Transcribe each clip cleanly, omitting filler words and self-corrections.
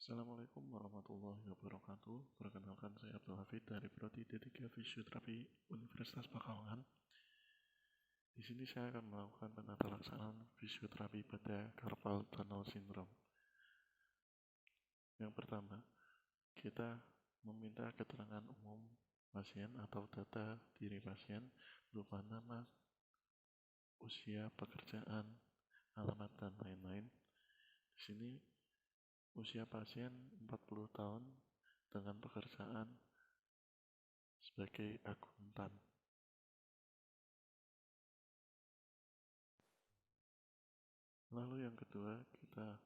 Assalamualaikum warahmatullahi wabarakatuh. Perkenalkan, saya Abdul Hafid dari Prodi D3 Fisioterapi Universitas Pekalongan. Di sini saya akan melakukan penata laksanaan fisioterapi pada carpal tunnel syndrome. Yang pertama, kita meminta keterangan umum pasien atau data diri pasien berupa nama, usia, pekerjaan, alamat, dan lain-lain. Di sini usia pasien 40 tahun dengan pekerjaan sebagai akuntan. Lalu yang kedua, kita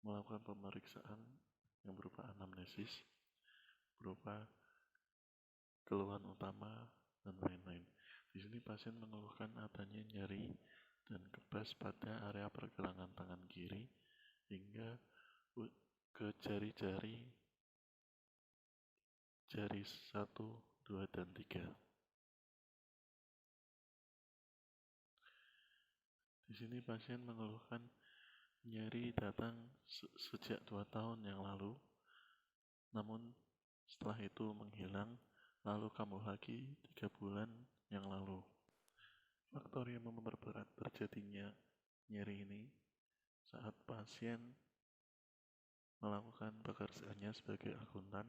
melakukan pemeriksaan yang berupa anamnesis, berupa keluhan utama dan lain-lain. Di sini pasien mengeluhkan adanya nyeri dan kebas pada area pergelangan tangan kiri hingga ke jari-jari 1, 2, dan 3. Di sini pasien mengeluhkan nyeri datang sejak 2 tahun yang lalu, namun setelah itu menghilang, lalu kambuh lagi 3 bulan yang lalu. Faktor yang memperberat terjadinya nyeri ini saat pasien melakukan pekerjaannya sebagai akuntan.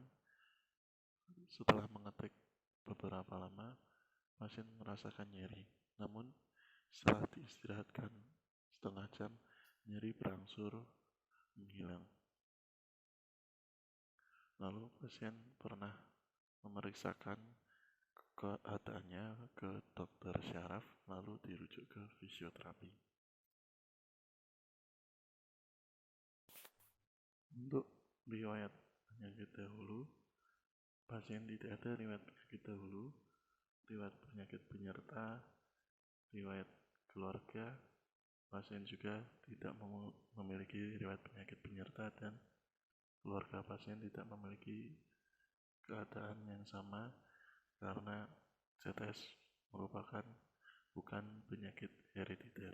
Setelah mengetik beberapa lama, pasien merasakan nyeri. Namun setelah diistirahatkan setengah jam, nyeri berangsur menghilang. Lalu pasien pernah memeriksakan keadaannya ke dokter syaraf, lalu dirujuk ke fisioterapi. Untuk riwayat penyakit dahulu, pasien tidak ada riwayat penyakit dahulu, riwayat penyakit penyerta, riwayat keluarga. Pasien juga tidak memiliki riwayat penyakit penyerta dan keluarga pasien tidak memiliki keadaan yang sama karena CTS merupakan bukan penyakit herediter.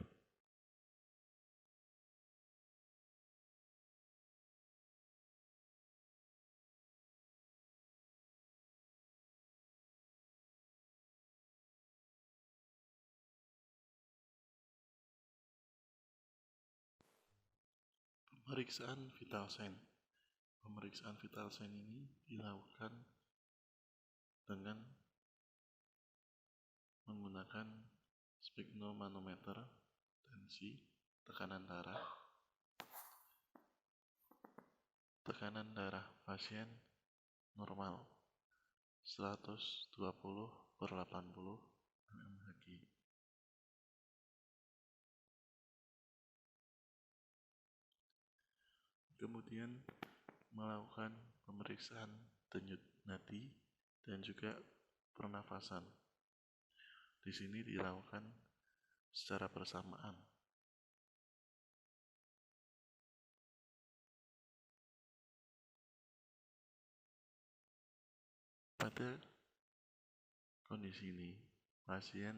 Pemeriksaan vital sign. Pemeriksaan vital sign ini dilakukan dengan menggunakan sphygmomanometer, tensi, tekanan darah pasien normal 120/80 mmHg. Kemudian melakukan pemeriksaan denyut nadi dan juga pernafasan. Di sini dilakukan secara bersamaan. Pada kondisi ini, pasien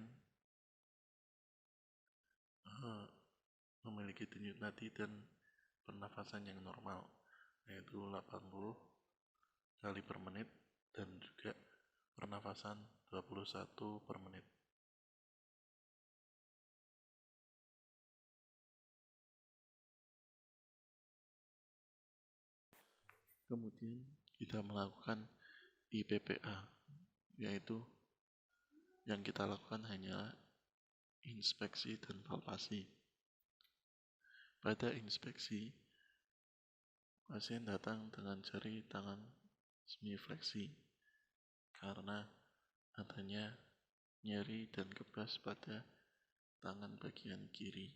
memiliki denyut nadi dan pernafasan yang normal, yaitu 80 kali per menit dan juga pernafasan 21 per menit. Kemudian kita melakukan IPPA, yaitu yang kita lakukan hanya inspeksi dan palpasi. Pada inspeksi, pasien datang dengan jari tangan semifleksi karena adanya nyeri dan kebas pada tangan bagian kiri.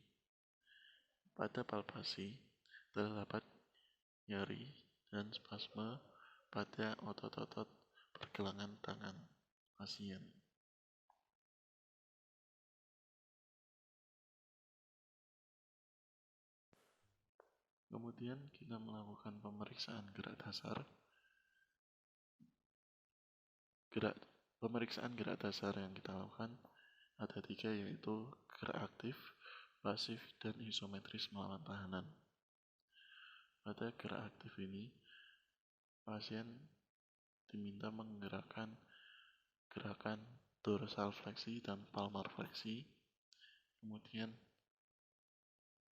Pada palpasi, terdapat nyeri dan spasme pada otot-otot pergelangan tangan pasien. Kemudian kita melakukan pemeriksaan gerak dasar. Pemeriksaan gerak dasar yang kita lakukan ada 3, yaitu gerak aktif, pasif, dan isometris melawan tahanan. Pada gerak aktif ini, pasien diminta menggerakkan gerakan dorsal fleksi dan palmar fleksi. Kemudian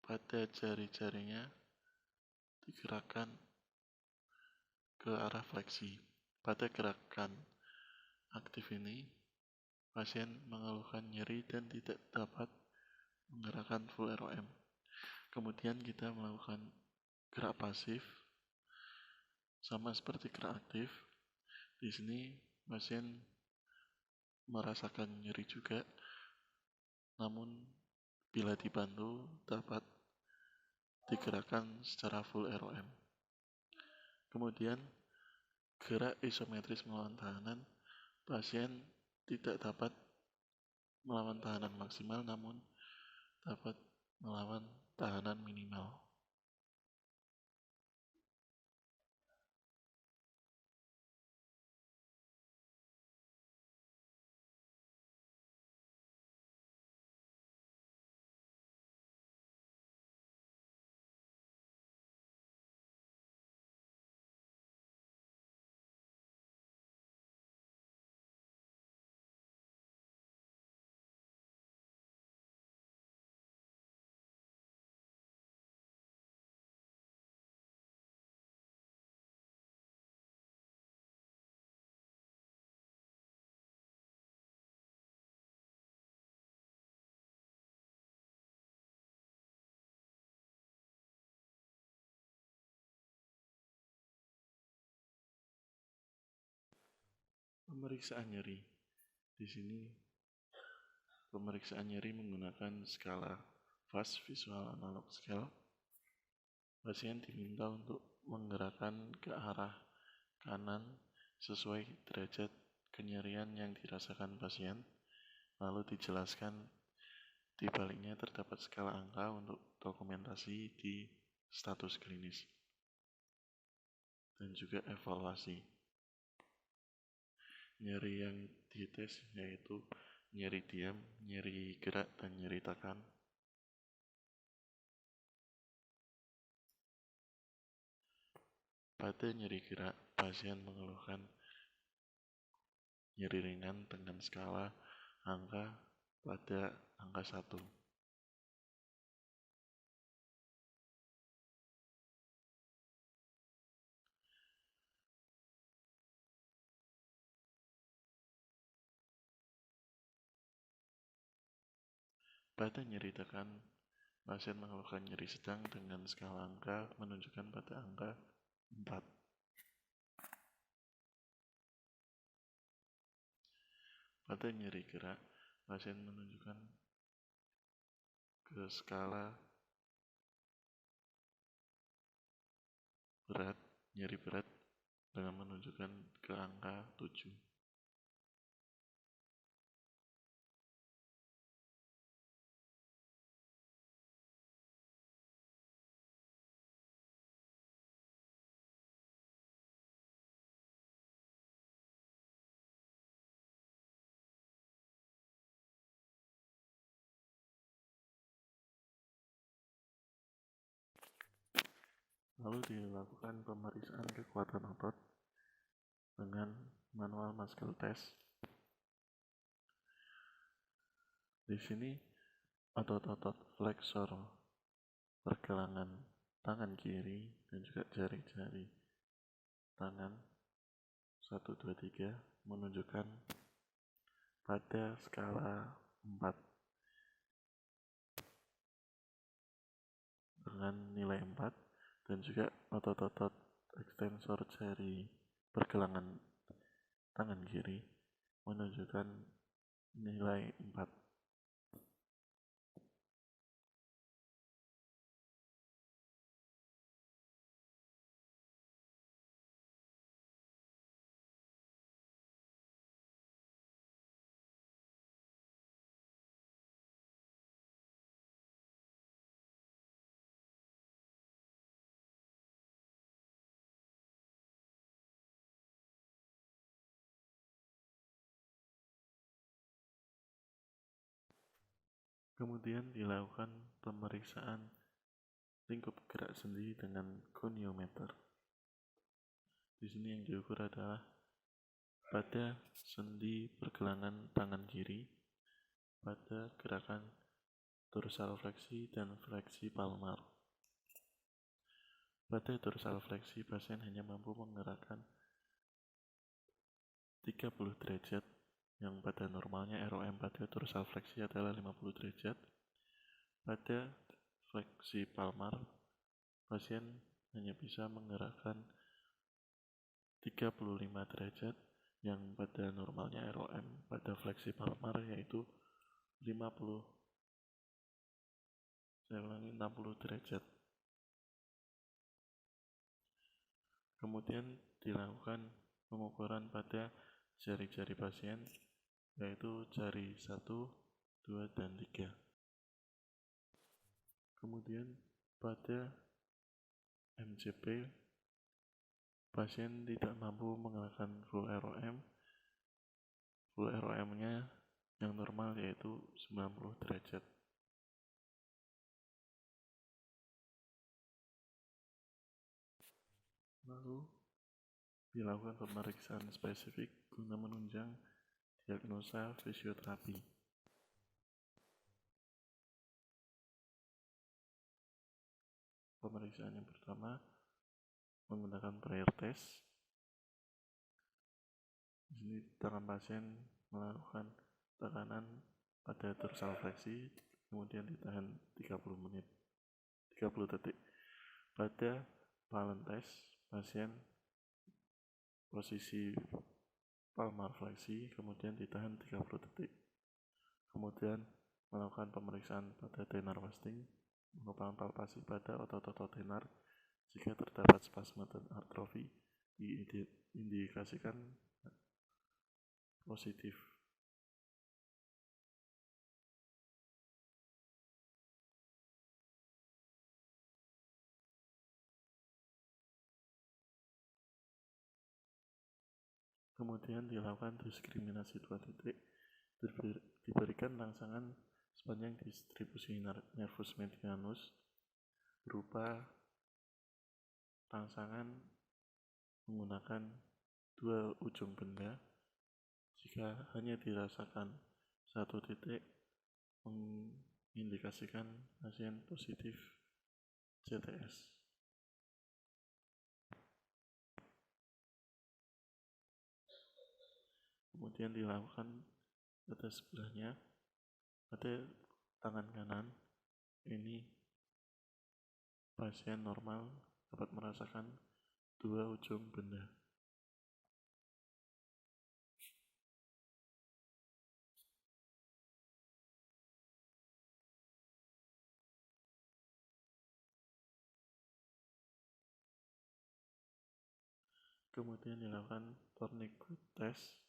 pada jari-jarinya digerakkan ke arah fleksi. Pada gerakan aktif ini, pasien mengeluhkan nyeri dan tidak dapat menggerakkan full ROM. Kemudian kita melakukan gerak pasif, sama seperti gerak aktif. Di sini pasien merasakan nyeri juga, namun bila dibantu dapat digerakkan secara full ROM. Kemudian gerak isometris melawan tahanan, pasien tidak dapat melawan tahanan maksimal, namun dapat melawan tahanan minimal. Pemeriksaan nyeri. Di sini pemeriksaan nyeri menggunakan skala Fast Visual Analog Scale. Pasien diminta untuk menggerakkan ke arah kanan sesuai derajat kenyerian yang dirasakan pasien. Lalu dijelaskan di baliknya terdapat skala angka untuk dokumentasi di status klinis dan juga evaluasi. Nyeri yang dites yaitu nyeri diam, nyeri gerak, dan nyeri tekan. Pada nyeri gerak, pasien mengeluhkan nyeri ringan dengan skala angka pada angka 1. Pada nyeri tekan, pasien mengeluhkan nyeri sedang dengan skala angka menunjukkan pada angka 4. Pada nyeri gerak, pasien menunjukkan ke skala berat, nyeri berat dengan menunjukkan ke angka 7. Lalu dilakukan pemeriksaan kekuatan otot dengan manual muscle test. Di sini otot-otot fleksor pergelangan tangan kiri dan juga jari-jari tangan 1, 2, 3 menunjukkan pada skala 4 dengan nilai 4, dan juga otot-otot ekstensor jari pergelangan tangan kiri menunjukkan nilai 4. Kemudian dilakukan pemeriksaan lingkup gerak sendi dengan goniometer. Di sini yang diukur adalah pada sendi pergelangan tangan kiri, pada gerakan dorsal fleksi dan fleksi palmar. Pada dorsal fleksi, pasien hanya mampu menggerakkan 30 derajat, yang pada normalnya ROM pada dorsal fleksi adalah 50 derajat. Pada fleksi palmar, pasien hanya bisa menggerakkan 35 derajat, yang pada normalnya ROM pada fleksi palmar yaitu 60 derajat. Kemudian dilakukan pengukuran pada jari-jari pasien, yaitu jari 1, 2, dan 3. Kemudian pada MCP, pasien tidak mampu menggerakkan full ROM. Full ROM-nya yang normal yaitu 90 derajat. Lalu dilakukan pemeriksaan spesifik guna menunjang diagnosa fisioterapi. Pemeriksaan yang pertama menggunakan prayer test. Di sini tangan pasien melakukan tekanan pada dorsal fleksi, kemudian ditahan 30 detik. Pada palm test, pasien posisi palmar fleksi, kemudian ditahan 30 detik. Kemudian melakukan pemeriksaan pada tenar wasting, merupakan palpasi pada otot-otot tenar. Jika terdapat spasme dan atrofi, diindikasikan positif. Kemudian dilakukan diskriminasi 2 titik, diberikan rangsangan sepanjang distribusi nervus medianus berupa rangsangan menggunakan 2 ujung benda. Jika hanya dirasakan 1 titik, mengindikasikan pasien positif CTS. Kemudian dilakukan pada sebelahnya, pada tangan kanan ini pasien normal dapat merasakan 2 ujung benda. Kemudian dilakukan tourniquet test,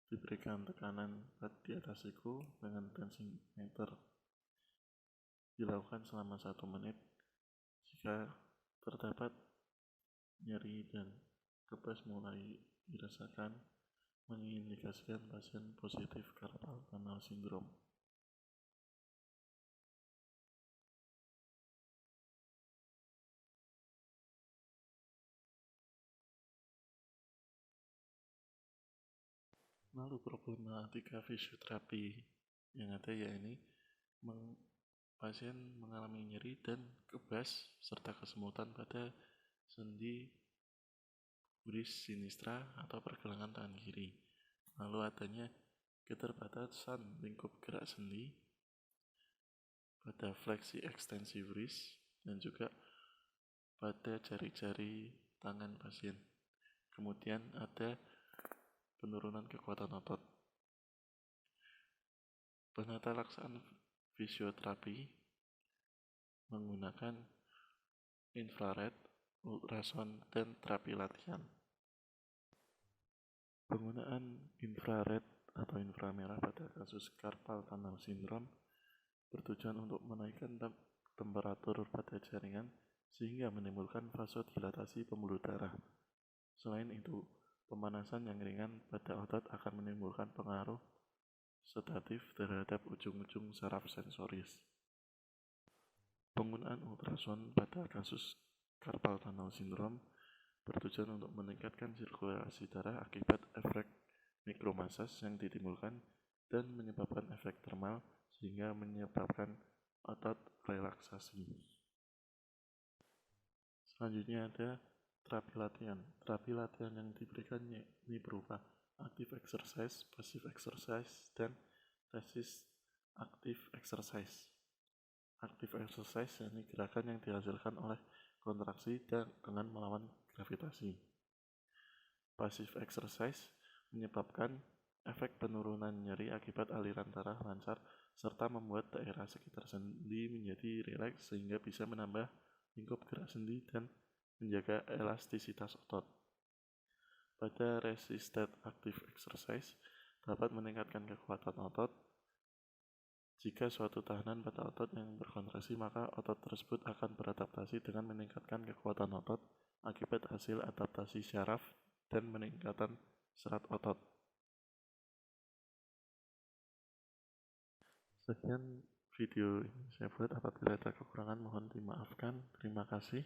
diberikan tekanan di atas siku dengan tensimeter. Dilakukan selama 1 menit. Jika terdapat nyeri dan kebas mulai dirasakan, mengindikasikan pasien positif carpal tunnel syndrome. Lalu problematika fisioterapi yang ada yakni pasien mengalami nyeri dan kebas serta kesemutan pada sendi wris sinistra atau pergelangan tangan kiri. Lalu adanya keterbatasan lingkup gerak sendi pada fleksi ekstensi wris dan juga pada jari-jari tangan pasien. Kemudian ada penurunan kekuatan otot. Penata laksanaan fisioterapi menggunakan infrared, ultrasound, dan terapi latihan. Penggunaan infrared atau inframerah pada kasus carpal tunnel syndrome bertujuan untuk menaikkan temperatur pada jaringan sehingga menimbulkan vasodilatasi pembuluh darah. Selain itu, pemanasan yang ringan pada otot akan menimbulkan pengaruh sedatif terhadap ujung-ujung saraf sensoris. Penggunaan ultrasound pada kasus carpal tunnel syndrome bertujuan untuk meningkatkan sirkulasi darah akibat efek mikromasas yang ditimbulkan dan menyebabkan efek termal sehingga menyebabkan otot relaksasi. Selanjutnya ada terapi latihan. Terapi latihan yang diberikan ini berupa active exercise, passive exercise, dan resist active exercise. Active exercise yakni gerakan yang dihasilkan oleh kontraksi dan dengan melawan gravitasi. Passive exercise menyebabkan efek penurunan nyeri akibat aliran darah lancar serta membuat daerah sekitar sendi menjadi rileks sehingga bisa menambah lingkup gerak sendi dan menjaga elastisitas otot. Pada resisted active exercise dapat meningkatkan kekuatan otot. Jika suatu tahanan pada otot yang berkontraksi, maka otot tersebut akan beradaptasi dengan meningkatkan kekuatan otot akibat hasil adaptasi syaraf dan peningkatan serat otot. Sekian video ini saya buat, apabila ada kekurangan mohon dimaafkan. Terima kasih.